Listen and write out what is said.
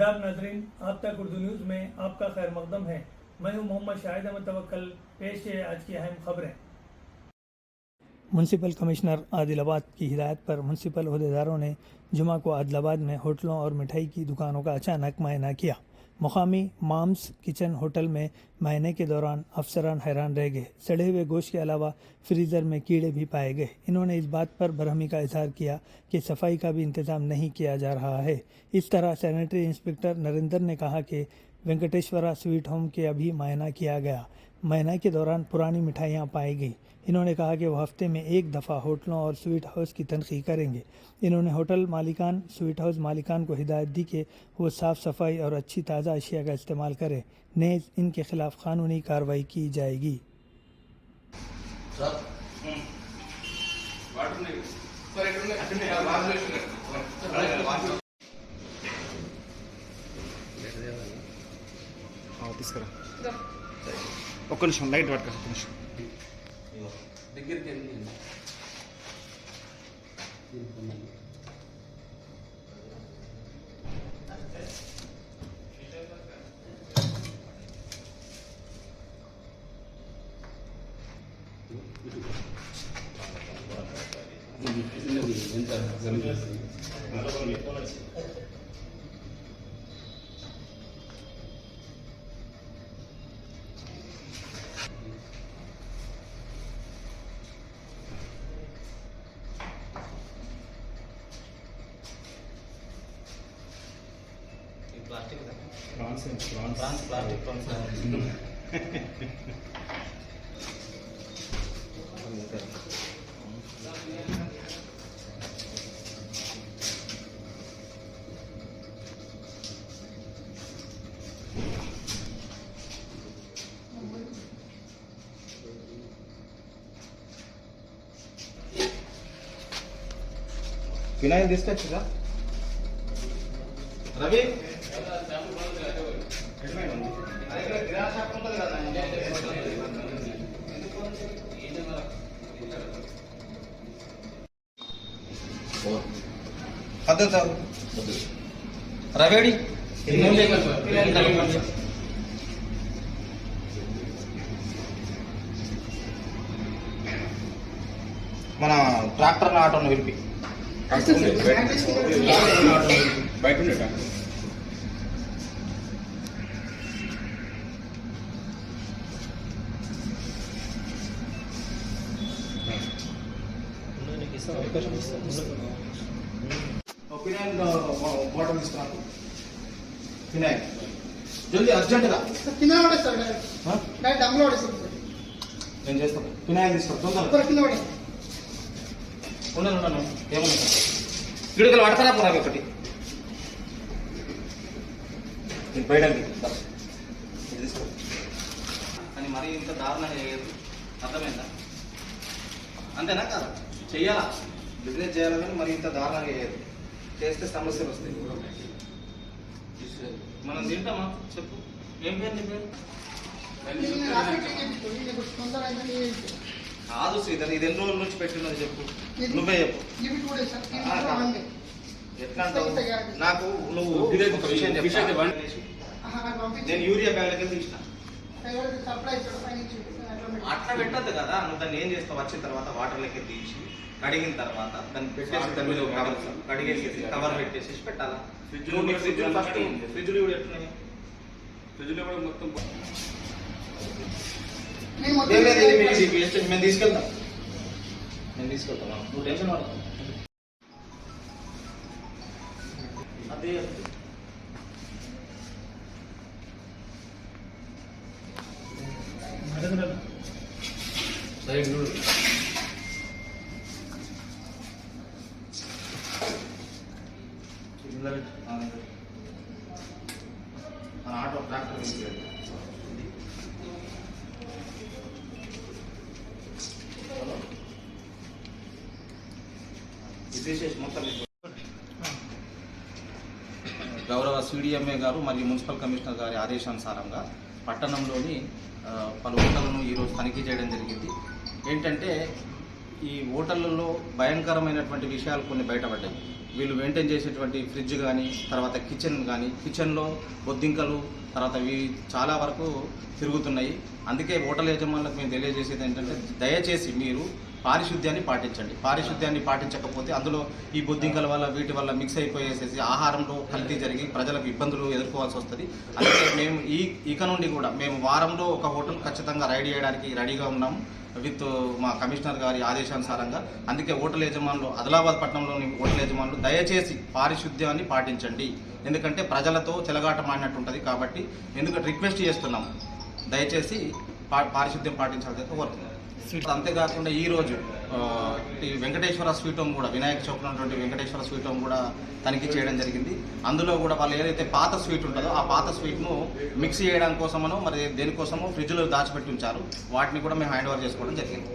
आदाब नाजरीन, आप तक उर्दू न्यूज़ में आपका खैर मकदम है। मैं हूं मोहम्मद शाहिद अहमद तवक्कल। पेश है आज की अहम खबरें। म्यूनसिपल कमिश्नर आदिलाबाद की हिदायत पर म्यूनसिपल अहदेदारों ने जुमा को आदिलाबाद में होटलों और मिठाई की दुकानों का अचानक मुआयना किया। मुकामी माम्स किचन होटल में मुआयने के दौरान अफसरान हैरान रह गए। सड़े हुए गोश्त के अलावा फ्रीज़र में कीड़े भी पाए गए। इन्होंने इस बात पर बरहमी का इजहार किया कि सफाई का भी इंतजाम नहीं किया जा रहा है। इस तरह सैनिटरी इंस्पेक्टर नरेंद्र ने कहा कि वेंकटेश्वरा स्वीट होम के अभी मुआयना किया गया। मुआयना के दौरान पुरानी मिठाइयाँ पाई गई। इन्होंने कहा कि वो हफ्ते में एक दफ़ा होटलों और स्वीट हाउस की तनखी करेंगे। इन्होंने होटल मालिकान, स्वीट हाउस मालिकान को हिदायत दी कि वो साफ़ सफाई और अच्छी ताज़ा अशिया का इस्तेमाल करें, नेज़ इनके खिलाफ कानूनी कार्रवाई की जाएगी। ఒక్క నిమిషం లైట్ పట్టుకో ఒక్క నిమిషం దగ్గరికి వెళ్ళి వినాయక్ తీసుకొచ్చుగా రవి రవేడి మన ట్రాక్టర్ ఆటోను విలిపి బయట ఉండేట వినాయక్ బాటల్ తీసుకున్నాను. వినాయక్ జల్దీ అర్జెంటుగా కింద పడేస్తాడు డైరెక్ట్ అమ్మలో పడేస్తాడు. నేను చేస్తాను. వినాయక్ తీసుకో తొందరగా కింద పడేస్తాడు. ఉన్నాను ఏమన్నా గిడుకలు పడతారా పోరా ఒకటి బయటకి తీసుకో అని మరీ ఇంత దారుణంగా చేయదు. అర్థమైందా? అంతేనా కాదు చెయ్యాలా, బిజినెస్ చేయాలి కానీ మరి ఇంత దారుణంగా చేయదు. చేస్తే సమస్యలు వస్తాయి. మనం తింటామా చెప్పు? ఏం పేరు నీ పేరు? కాదు శ్రీధర్, ఇది ఎన్ని రోజుల నుంచి పెట్టినది చెప్పు, నువ్వే చెప్పు. ఎట్లా అంటావు? నాకు నువ్వు ఒక విషయం చెప్పు. నేను యూరియా బ్యాగ్లకి తీసిన అట్లా పెట్టద్దు కదా. నువ్వు దాన్ని ఏం చేస్తావు? వచ్చిన తర్వాత వాటర్లకి తీసి కడిగిన తర్వాత దాన్ని పెట్టేసి దాని మీద కవర్ కడిగేసి కవర్ పెట్టేసి పెట్టాలా. ఫ్రిడ్జ్ ఫస్ట్ ఫ్రిడ్జ్లు కూడా ఎట్లున్నాయి? ఫ్రిడ్జ్లో కూడా మొత్తం మేము తీసుకెళ్తాం. నేను తీసుకెళ్తాను, నువ్వు టెన్షన్ పడతావు. అదే ఆటో ట్రాక్టర్ గౌరవ సిడిఎంఏ గారు మరియు మున్సిపల్ కమిషనర్ గారి ఆదేశానుసారంగా పట్టణంలోని పలు హోటళ్లను ఈరోజు తనిఖీ చేయడం జరిగింది. ఏంటంటే ఈ హోటళ్ళల్లో భయంకరమైనటువంటి విషయాలు కొన్ని బయటపడ్డాయి. వీళ్ళు మెయింటైన్ చేసేటువంటి ఫ్రిడ్జ్ కానీ, తర్వాత కిచెన్లో బొద్దింకలు, తర్వాత ఇవి చాలా వరకు తిరుగుతున్నాయి. అందుకే హోటల్ యజమానులకు మేము తెలియజేసేది ఏంటంటే, దయచేసి మీరు పారిశుద్ధ్యాన్ని పాటించండి. పారిశుద్ధ్యాన్ని పాటించకపోతే అందులో ఈ బొద్దింకల వల్ల వీటి వల్ల మిక్స్ అయిపోయేసేసి ఆహారంలో కల్తీ జరిగి ప్రజలకు ఇబ్బందులు ఎదుర్కోవాల్సి వస్తుంది. అందుకే మేము ఇక నుండి కూడా మేము వారంలో ఒక హోటల్ ఖచ్చితంగా రైడ్ చేయడానికి రెడీగా ఉన్నాము విత్ మా కమిషనర్ గారి ఆదేశానుసారంగా. అందుకే హోటల్ యజమానులు, ఆదిలాబాద్ పట్టణంలోని హోటల్ యజమానులు దయచేసి పారిశుద్ధ్యాన్ని పాటించండి. ఎందుకంటే ప్రజలతో చెలగాటమాడినట్టు ఉంటుంది కాబట్టి ఎందుకంటే రిక్వెస్ట్ చేస్తున్నాము, దయచేసి పారిశుద్ధ్యం పాటించాలని కోరుతున్నాం. అంతేకాకుండా ఈరోజు ఈ వెంకటేశ్వర స్వీట్ హోమ్ కూడా, వినాయక చౌక్లో ఉన్నటువంటి వెంకటేశ్వర స్వీట్ హోమ్ కూడా తనిఖీ చేయడం జరిగింది. అందులో కూడా వాళ్ళు ఏదైతే పాత స్వీట్ ఉంటుందో ఆ పాత స్వీట్ను మిక్స్ చేయడం కోసమనో మరి దేనికోసమో ఫ్రిడ్జ్లో దాచిపెట్టి ఉంచారు. వాటిని కూడా మేము హ్యాండ్ ఓవర్ చేసుకోవడం జరిగింది.